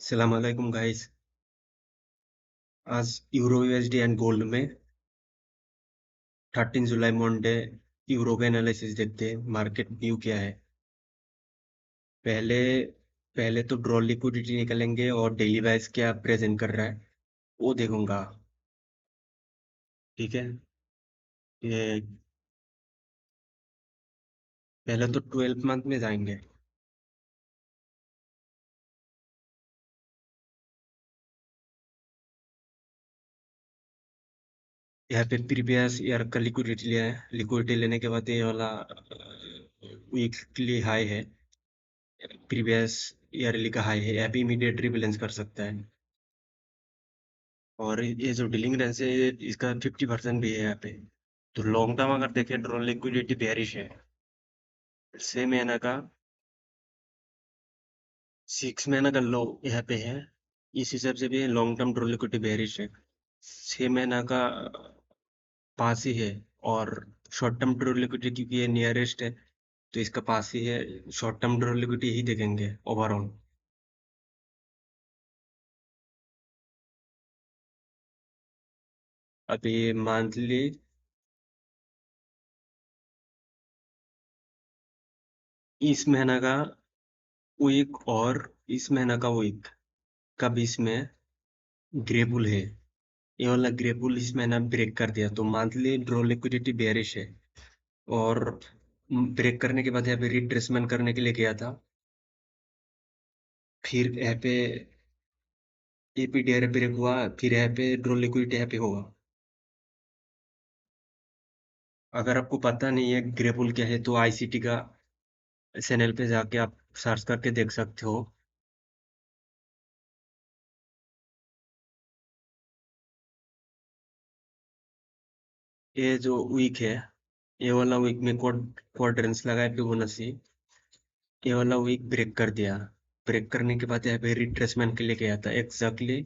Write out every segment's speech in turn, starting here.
सलाम अलैकुम गाइस। आज यूरो यूएसडी एंड गोल्ड में 13 जुलाई मंडे यूरो का एनालिसिस देखते हैं। मार्केट व्यू क्या है। पहले पहले तो ड्रॉ लिक्विडिटी निकलेंगे और डेली वाइज क्या प्रेजेंट कर रहा है वो देखूंगा। ठीक है। ये पहले तो 12 मंथ में जाएंगे। यहाँ पे प्रीवियस ईयर का लिक्विडिटी लिया है। लिक्विडिटी लेने के बाद ये वाला वीकली हाई है। प्रीवियस ईयरली का हाई है। यहाँ पे इमीडिएट रिबैलेंस कर सकता है। और ये जो डीलिंग रेंज है इसका 50% भी है यहाँ पे। तो लॉन्ग टर्म अगर देखें ड्रॉ लिक्विडिटी बेयरिश है। 6 महीना का 6 महीना का लो यहाँ पे है। इस हिसाब से भी long term draw liquidity bearish है। 6 महीना का पास ही है। और शॉर्ट टर्म ड्रॉ लिक्विडिटी क्योंकि ये नियरेस्ट है तो इसका पास ही है। शॉर्ट टर्म ड्रॉ लिक्विडिटी ही देखेंगे ओवरऑल। अभी मंथली इस महीना का वीक और इस महीना का वीक का बीच में ग्रे बुल है। ये वाला ग्रे बुल इस महीना ब्रेक कर दिया तो मंथली ड्रॉ लिक्विडिटी बेयरिश है। और ब्रेक करने के बाद यहाँ पे रिट्रेसमेंट करने के लिए गया था। फिर यहाँ पे एपीडीआर ब्रेक हुआ। फिर यहाँ पे ड्रॉ लिक्विडिटी यहाँ पे होगा। अगर आपको पता नहीं है ग्रे बुल क्या है तो आईसीटी का चैनल पे जाके आप सर्च करके देख सकते हो। ये जो वीक है ये वाला वीक में क्वाड्रेंट्स लगाए फिबोनाची। ये वाला वीक ब्रेक कर दिया। ब्रेक करने के बाद यहाँ पे रिट्रेसमेंट के लिए गया था एग्जैक्टली।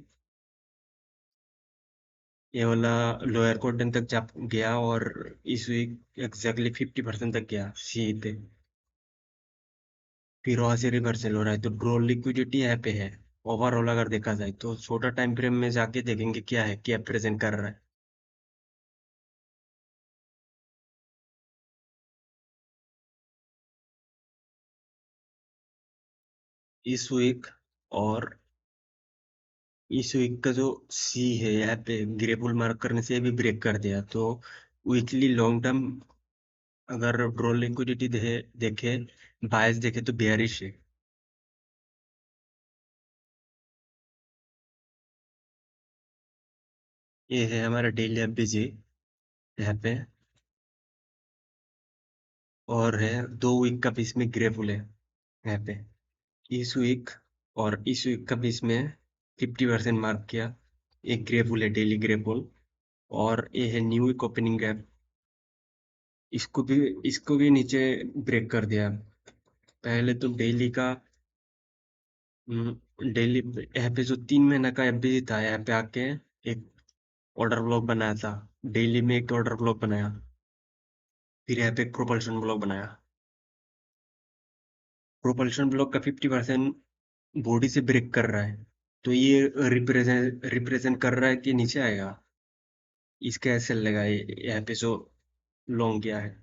ये वाला लोअर क्वाड्रेंट तक जा गया और इस वीक एग्जैक्टली 50% तक गया सी पे। फिर वहां से रिवर्सल हो रहा है तो ड्रॉ लिक्विडिटी यहाँ पे है। ओवरऑल अगर देखा जाए तो छोटा टाइम फ्रेम में जाके देखेंगे क्या है क्या प्रेजेंट कर रहा है। इस वीक और इस वीक का जो सी है यहाँ पे ग्रे बुल मार्क करने से भी ब्रेक कर दिया तो वीकली लॉन्ग टर्म अगर ड्रॉ लिक्विडिटी देखे बायस देखे तो बेयरिश है। ये है हमारा डेली एफबीजी यहाँ पे। और है 2 वीक का बीच में ग्रे बुल है यहाँ पे। इस वीक और इस वीक का बीच में 50% मार्क किया। एक ग्रे बुल है डेली ग्रे बुल। और ये है न्यू वीक ओपनिंग गैप। इसको भी नीचे ब्रेक कर दिया। पहले तो डेली का डेली यहाँ पे जो 3 महीना का एफबीजी था यहाँ पे आके एक ऑर्डर ब्लॉक बनाया था। डेली में एक ऑर्डर ब्लॉक बनाया। फिर यहाँ पे एक प्रोपल्शन ब्लॉक बनाया। प्रोपल्शन ब्लॉक का 50% बॉडी से ब्रेक कर रहा है तो ये रिप्रेजेंट रिप्रेजेंट कर रहा है कि नीचे आएगा। इसका ऐसे लगा यहाँ पे जो लॉन्ग गया है।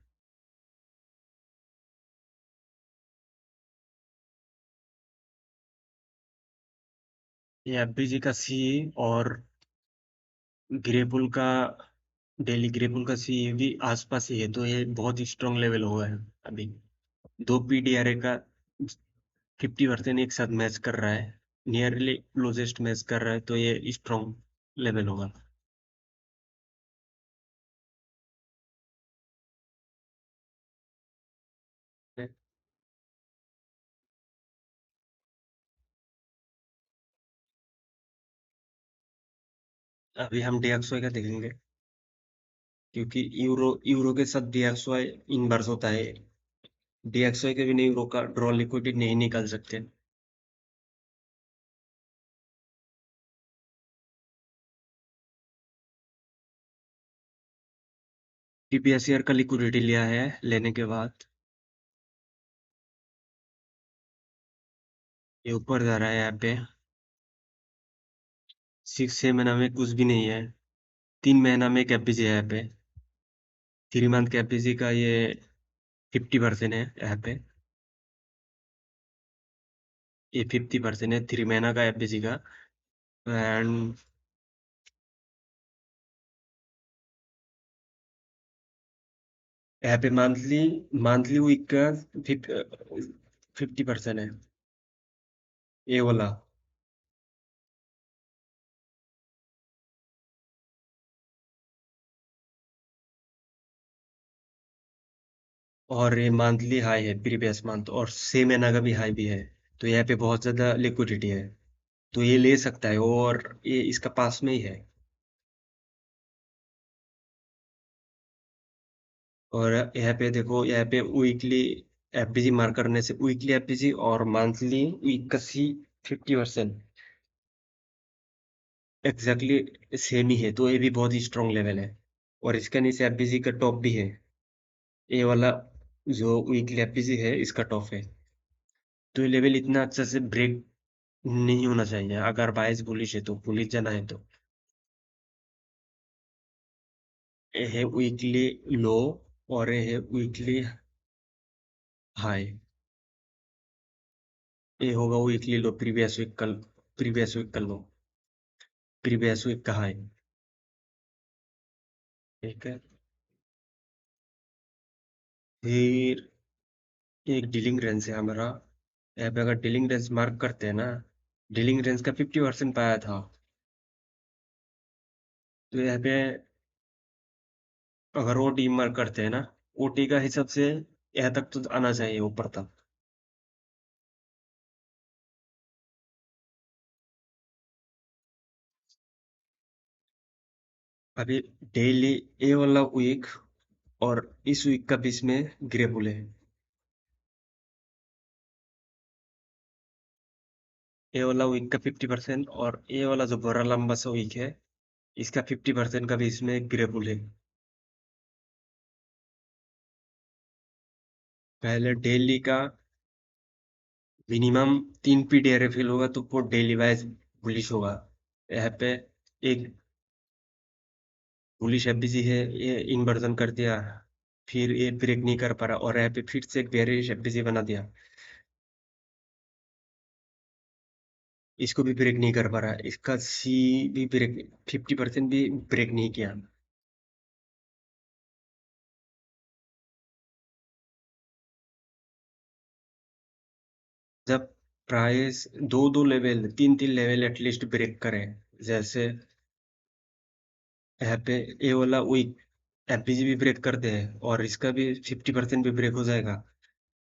ये एफबीजी का सी और ग्रेपुल का डेली ग्रेपुल का सी भी आसपास ही है तो ये बहुत ही स्ट्रॉन्ग लेवल हुआ है अभी। दो पीडीआरए का 50% एक साथ मैच कर रहा है। नियरली क्लोजेस्ट मैच कर रहा है तो ये स्ट्रॉन्ग लेवल होगा। अभी हम डीएक्सवाई का देखेंगे क्योंकि यूरो यूरो के साथ डीएक्सवाई इनवर्स होता है। डीएक्सवाई के बिना यूरो का ड्रॉ लिक्विडिटी नहीं निकाल सकते। टीपीएससीआर का लिक्विडिटी लिया है लेने के बाद ये ऊपर जा रहा है यहाँ पे। 6 महीना में कुछ भी नहीं है। 3 महीना में कैपेजी है यहाँ पे। 3 मंथ कैपेजी का ये 50% है यहाँ पे। ये 50% है 3 महीना का एफबीजी का। एंड यहाँ पे मंथली मंथली वीक का 50% है ये वाला। और ये मंथली हाई है प्रीवियस मंथ, और 6 महीना का भी हाई भी है। तो यहाँ पे बहुत ज्यादा लिक्विडिटी है, तो ये ले सकता है, और ये इसका पास में ही है। और यहाँ पे देखो, यहाँ पे वीकली एफबीजी मार्क करने से वीकली एफबीजी और मंथली वीक का सी 50% एग्जैक्टली सेम ही है, तो ये भी बहुत ही स्ट्रॉन्ग लेवल है। और इसका नीचे एफबीजी का टॉप भी है। ये वाला जो वीकली एफबीजी है इसका टॉप है। तो ये लेवल इतना अच्छा से ब्रेक नहीं होना चाहिए, अगर बायस बुलिश है तो, बुलिश जाना है तो। ये है वीकली लो, और ये है वीकली हाई। ये होगा वीकली लो, प्रीवियस वीक का लो, प्रीवियस वीक का हाई। ठीक है। फिर एक डीलिंग रेंज है हमारा। यहाँ पे अगर डीलिंग रेंज मार्क करते हैं ना, डीलिंग रेंज का 50% पाया था। तो यहाँ पे अगर वो डी मार्क करते हैं ना, ओटी का हिसाब से यहाँ तक तो आना चाहिए, ऊपर तक। अभी डेली ए वाला वीक और इस वीक का बीच में ग्रे बुल है। ए वाला वीक का 50% और ए वाला जो बड़ा लंबा सा वीक है, इसका 50% का भी इसमें ग्रे बुल है। पहले डेली का मिनिमम 3 पीडीआर फिल होगा, तो वो डेली वाइज बुलिश होगा। यहाँ पे एक बुलिश एफबीसी है, ये इन्वर्जन कर दिया, फिर ये ब्रेक नहीं कर पा रहा, और यहाँ पे फिर से एक बेरिश एफबीसी बना दिया, इसको भी ब्रेक नहीं कर पा रहा, इसका सी भी ब्रेक 50% भी ब्रेक नहीं किया। जब प्राइस दो दो लेवल, तीन तीन लेवल एटलीस्ट ब्रेक करे, जैसे यहाँ पे ये वाला वीक एफबीजी भी ब्रेक करते हैं, और इसका भी 50% भी ब्रेक हो जाएगा।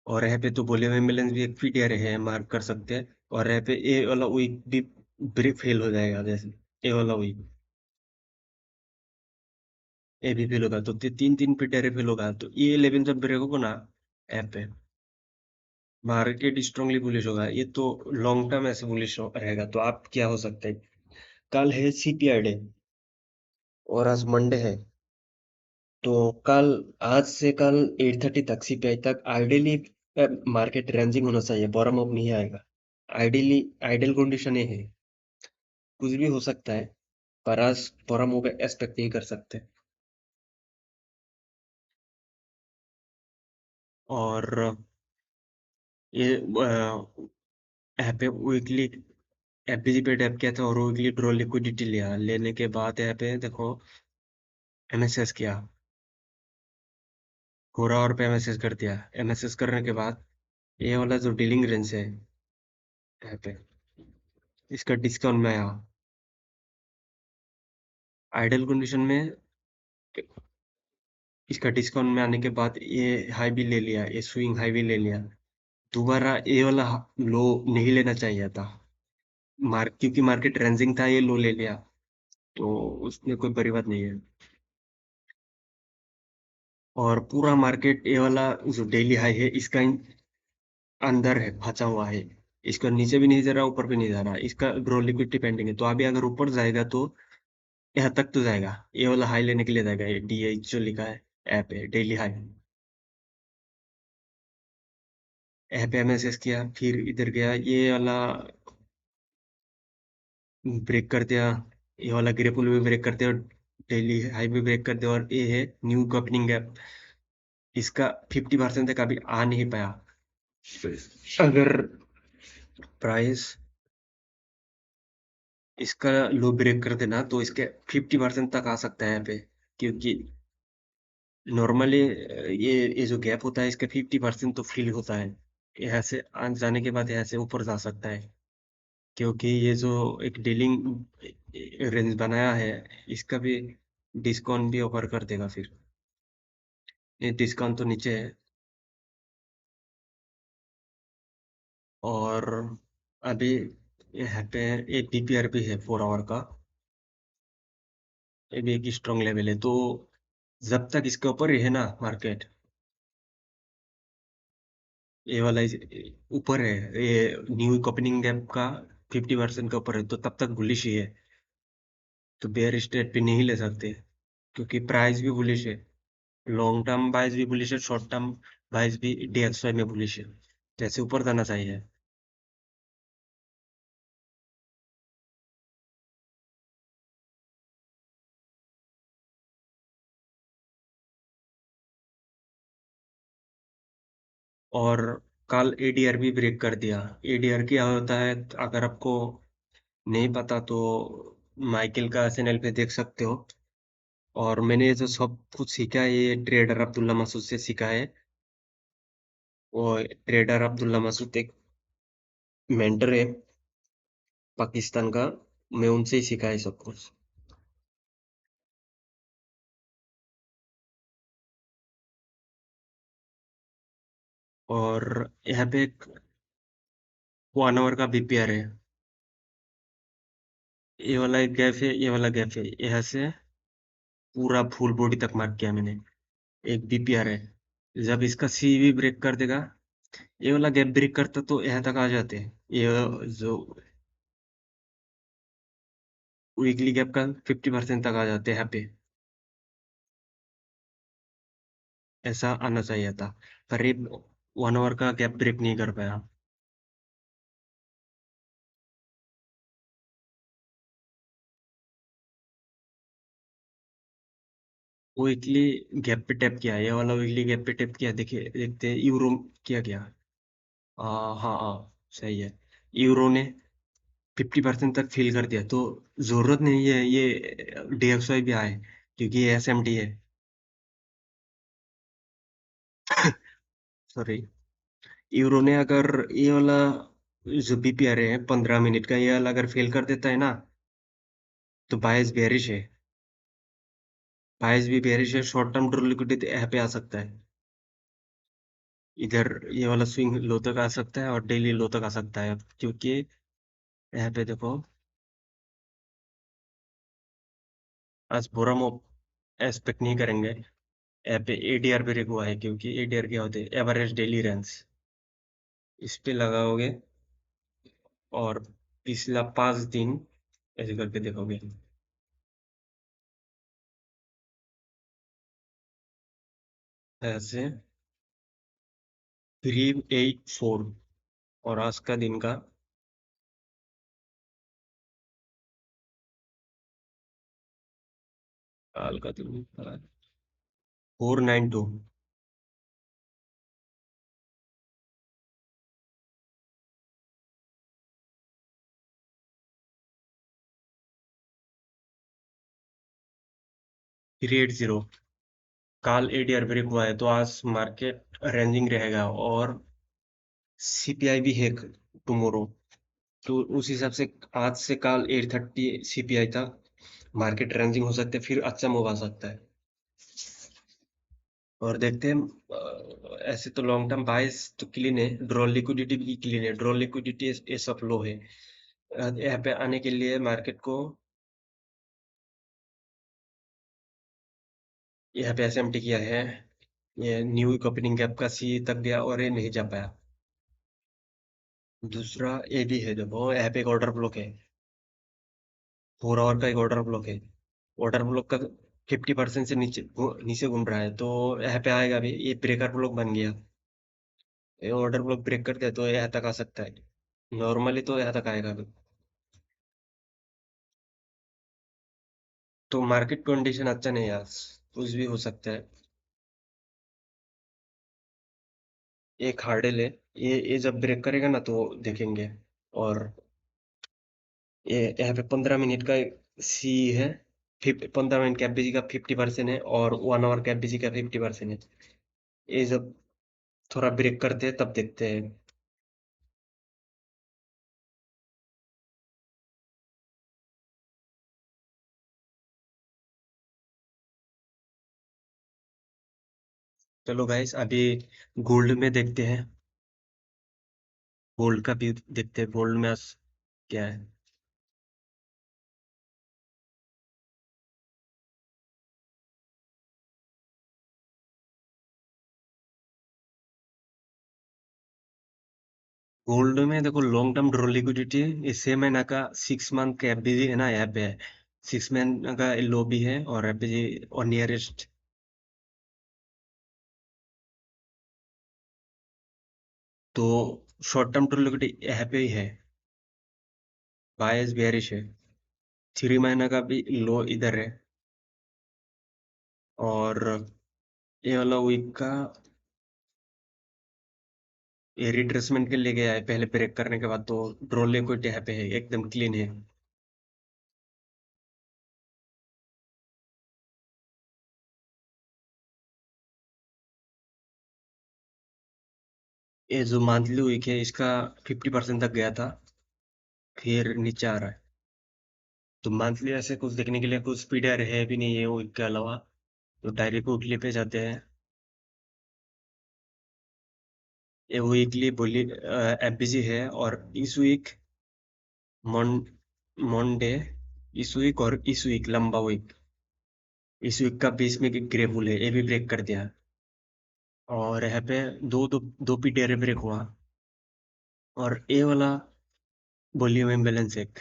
और यहाँ पे तो वॉल्यूम इम्बैलेंस भी एक पीटीआर है, मार्क कर सकते हैं। और यहाँ पे ए वाला वीक भी ब्रेक फेल हो जाएगा, जैसे ए वाला वीक ए भी फेल होगा, तो तीन तीन पीटीआर फेल होगा, तो ये लेवल जब ब्रेक होगा ना, यहाँ पे मार्केट स्ट्रांगली बुलिश होगा। ये तो लॉन्ग टर्म ऐसे बुलिश रहेगा। तो आप क्या हो सकता है, कल है सीपीआई डे और आज मंडे है, तो कल, आज से कल 8:30 तक सीपीआई तक आइडियली मार्केट रेंजिंग होना चाहिए, बॉटम अप नहीं आएगा। आइडियली आइडियल कंडीशन ये है, कुछ भी हो सकता है, पर आज बॉटम अप एक्सपेक्ट नहीं कर सकते। और ये यहाँ पे वीकली एफबीजी पे टैप किया था, और वीकली ड्रॉ लिक्विडिटी लिया, लेने के बाद यहाँ पे देखो एमएसएस किया, 4 आवर पे एमएसएस कर दिया। एमएसएस करने के बाद ये वाला जो डीलिंग रेंज है यहाँ पे, इसका डिस्काउंट में आया। आइडल कंडीशन में इसका डिस्काउंट में आने के बाद ये हाई भी ले लिया, ये स्विंग हाई भी ले लिया। दोबारा ये वाला लो नहीं लेना चाहिए था, क्योंकि मार्केट रेंजिंग था, ये लो ले लिया, तो उसमें कोई बड़ी बात नहीं है। और पूरा मार्केट ये वाला जो डेली हाई है इसका अंदर है, फंसा हुआ है। इसका नीचे भी नहीं जा रहा, ऊपर भी नहीं जा रहा, इसका ग्रो लिक्विडिटी पेंडिंग है। तो अभी अगर ऊपर जाएगा तो यहाँ तक तो जाएगा, ये वाला हाई लेने के लिए जाएगा, ये डीएच जो लिखा है ऐप है डेली हाई। ऐप एमएसएस किया, फिर इधर गया, ये वाला ब्रेक कर दिया। ये वाला ग्रे पुल भी ब्रेक कर दिया, डेली हाई भी ब्रेक कर दिया, और ये है न्यू ओपनिंग गैप। इसका 50% तक अभी आ नहीं पाया। अगर प्राइस इसका लो ब्रेक कर देना तो इसके 50% तक आ सकता है यहाँ पे, क्योंकि नॉर्मली ये जो गैप होता है इसका 50% तो फिल होता है। यहाँ से जाने के बाद यहाँ से ऊपर जा सकता है, क्योंकि ये जो एक डीलिंग रेंज बनाया है, इसका भी डिस्काउंट भी ऑफर कर देगा फिर। ये डिस्काउंट तो नीचे है। और अभी यहाँ पे एक डीपीआर भी है 4 आवर का। ये भी एक स्ट्रॉन्ग लेवल है, तो जब तक इसके ऊपर ही है ना मार्केट, ये वाला ऊपर है, ये न्यू ओपनिंग गैप का 50% के ऊपर है, तो तब तक बुलिश ही है। तो बेयर स्टेट पे नहीं ले सकते, क्योंकि प्राइस भी बुलिश है। लॉन्ग टर्म बाइज भी बुलिश है, शॉर्ट टर्म बाइज भी डीएक्सवाई में बुलिश है। जैसे ऊपर जाना चाहिए। और कल एडीआर भी ब्रेक कर दिया। एडीआर क्या होता है, अगर आपको नहीं पता तो माइकल का चैनल पे देख सकते हो। और मैंने ये जो सब कुछ सीखा है, ये ट्रेडर अब्दुल्ला मसूद से सीखा है। वो ट्रेडर अब्दुल्ला मसूद एक मेंटर है पाकिस्तान का। मैं उनसे ही सीखा है सब कुछ। और यहाँ पे एक 1 आवर का बीपीआर है। ये वाला एक गैप है, ये वाला गैप है, यहाँ से पूरा फुल बॉडी तक मार्क किया मैंने। एक बीपीआर है। जब इसका सी भी ब्रेक कर देगा, ये वाला गैप ब्रेक करता तो यहाँ तक आ जाते हैं। ये जो वीकली गैप का 50% तक आ जाते हैं यहाँ पे। ऐसा आना चाहिए था, पर ये 1 आवर का गैप ब्रेक नहीं कर पाया। वीकली गैप पे टैप किया, ये वाला वीकली गैप पे टैप किया, देखिए देखते हैं यूरो किया क्या। हाँ हाँ, सही है। यूरो ने 50% तक फिल कर दिया, तो जरूरत नहीं है ये डीएक्सवाई भी आए, क्योंकि ये एसएमटी है। सॉरी। यूरो ने अगर ये वाला जो बीपीआर है 15 मिनट का, ये वाला अगर फेल कर देता है ना, तो बायस बेरिश है। बायस भी बेरिश है, शॉर्ट टर्म लिक्विडिटी यहाँ पे आ सकता है। इधर ये वाला स्विंग लो तक आ सकता है और डेली लो तक आ सकता है, क्योंकि यहाँ पे देखो, आज बुरा मूव एक्सपेक्ट नहीं करेंगे। यहाँ पे एडीआर भी हुआ है, क्योंकि एडीआर क्या होते हैं, एवरेज डेली रेंज। इस पे लगाओगे और पिछला 5 दिन ऐसे करके देखोगे। ऐसे 384, और आज का दिन का काल का दिन 492। 380। काल एडीआर ब्रेक हुआ है, तो आज मार्केट रेंजिंग रहेगा। और सीपीआई भी है टुमारो, तो उस हिसाब से आज से काल 830 सीपीआई था। मार्केट रेंजिंग हो सकता है, फिर अच्छा मूव आ सकता है। और देखते हैं। ऐसे तो लॉन्ग टर्म बाइस तो क्लीन है, ड्रॉ लिक्विडिटी भी क्लीन है, ड्रॉ लिक्विडिटी ये सब लो है। यहाँ पे आने के लिए मार्केट को, यहाँ पे एसएमटी किया है। ये न्यू ओपनिंग गैप का सी तक गया और ये नहीं जा पाया। दूसरा ये भी है, देखो यहाँ पे एक ऑर्डर ब्लॉक है। 4 आवर का एक ऑर्डर ब्लॉक है। ऑर्डर ब्लॉक का 50% से नीचे नीचे घूम रहा है, तो यहाँ पे आएगा भी, ये ब्रेकर ब्लॉक बन गया। ये ऑर्डर ब्लॉक ब्रेक कर दिया तो यहाँ तक आ सकता है। नॉर्मली तो यहाँ तक आएगा अभी। तो मार्केट कंडीशन अच्छा नहीं है आज, कुछ भी हो सकता है। एक हार्डल है, ये जब ब्रेक करेगा ना तो देखेंगे। और ये यहाँ पे 15 मिनट का सी है। 15 मिनट का एफबीजी का 50% है और 1 आवर का एफबीजी का 50% है। ये जब थोड़ा ब्रेक करते हैं तब देखते हैं। चलो गाइस, अभी गोल्ड में देखते हैं। गोल्ड का भी देखते हैं, गोल्ड में आज क्या है। गोल्ड में देखो, लॉन्ग टर्म ड्रॉ लिक्विडिटी इस 6 महीना का 6 मंथ का एफबीजी है ना, यहाँ पे है। 6 महीना का लो भी है और एफबीजी और नियरेस्ट। तो शॉर्ट टर्म ड्रॉ लिक्विडिटी यहाँ पे ही है। बायस बेयरिश है। 3 महीना का भी लो इधर है। और ये वाला वीक का ये रिट्रेसमेंट के लिए गया है पहले ब्रेक करने के बाद, तो ड्रॉ लिक्विडिटी यहाँ पे है, एकदम क्लीन है। ये जो मंथली वीक है इसका 50% तक गया था, फिर नीचे आ रहा है। तो मंथली ऐसे कुछ देखने के लिए कुछ स्पीडर है भी नहीं है वीक के अलावा। तो डायरेक्ट वीकली पे जाते हैं। ये वीकली बोली एफबीजी है। और इस वीक मॉन मंडे, इस वीक और इस वीक लंबा वीक, इस वीक का बीच में ग्रे बुल है, ये भी ब्रेक कर दिया। और यहाँ पे दो दो दो पीटीआर ब्रेक हुआ। और ये वाला वॉल्यूम इम्बैलेंस एक,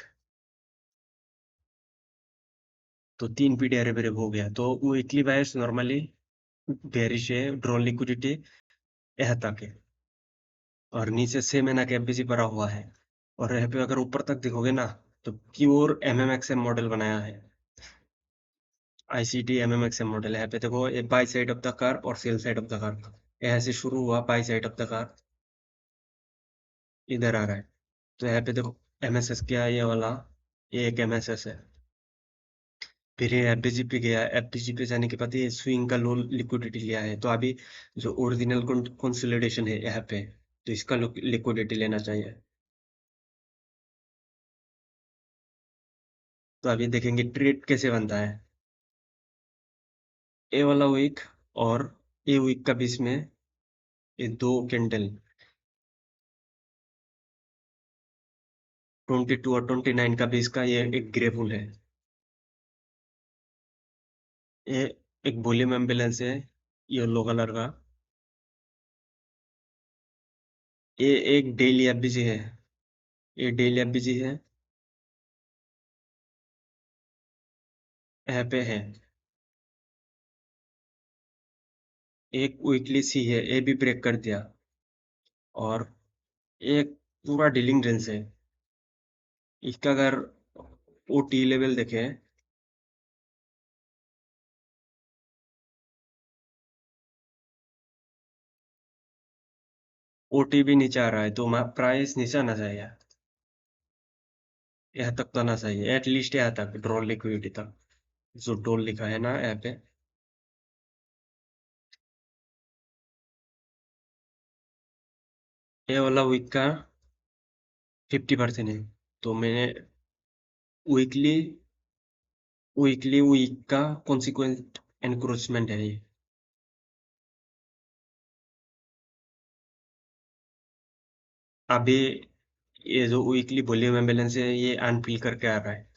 तो 3 पीटीआर ब्रेक हो गया। तो वीकली बायस नॉर्मली बेरिश है, ड्रॉन लिक्विडिटी यहाँ तक है। और नीचे 6 महीना का एफबीजी भरा हुआ है। और यहाँ पे अगर ऊपर तक देखोगे ना, तो प्योर एमएमएक्सएम मॉडल बनाया है। आईसीटी एमएमएक्सएम मॉडल है। यहाँ पे देखो, ये बाई साइड ऑफ द कार और सेल साइड ऑफ द कार, यहाँ से शुरू हुआ बाई साइड ऑफ द कार, इधर आ रहा है। तो यहाँ पे देखो, एमएसएस क्या है ये वाला, ये एक एमएसएस है। फिर ये एफबीजी पे गया, एफबीजी पे जाने के बाद ये स्विंग का लो लिक्विडिटी लिया है। तो अभी जो ओरिजिनल कंसोलिडेशन है यहाँ पे, तो इसका लिक्विडिटी लेना चाहिए। तो अभी देखेंगे ट्रेड कैसे बनता है। ए वाला वीक और ए वीक का बीच में ये दो कैंडल, 22 और 29 का बीच का ये एक ग्रे बुल है। ये एक वॉल्यूम एम्बुलेंस है, येलो कलर का। ये एक डेली एफबीजी है, ये डेली एफबीजी है, यहाँ पे है। एक वीकली सी है, ये भी ब्रेक कर दिया। और एक पूरा डीलिंग रेंज है। इसका अगर ओ टी लेवल देखें, ओ टी भी नीचे आ रहा है, तो प्राइस नीचे आना चाहिए। यहाँ तक तो आना चाहिए, एटलीस्ट यहाँ तक ड्रॉ लिक्विडिटी तक, जो डोल लिखा है ना यहाँ पे। ये वाला वीक का 50% है। तो मैंने वीकली वीकली वीक का कॉन्सिक्वेंट एनक्रोचमेंट है ये। अभी ये जो वीकली वॉल्यूम एम्बुलेंस है ये अनफिल करके आ रहा है।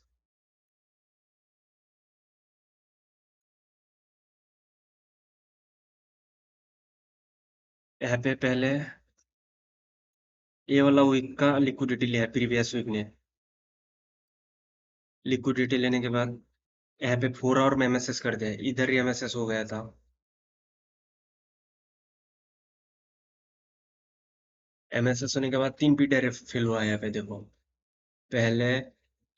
यहाँ पे पहले ये वाला वीक का लिक्विडिटी लिया है प्रीवियस वीक ने। लिक्विडिटी लेने के बाद यहाँ पे 4 आवर में एमएसएस कर दिया है, इधर ही एमएसएस हो गया था। एमएसएस होने के बाद 3 पीटीआर फिल हुआ है यहाँ पे देखो। पहले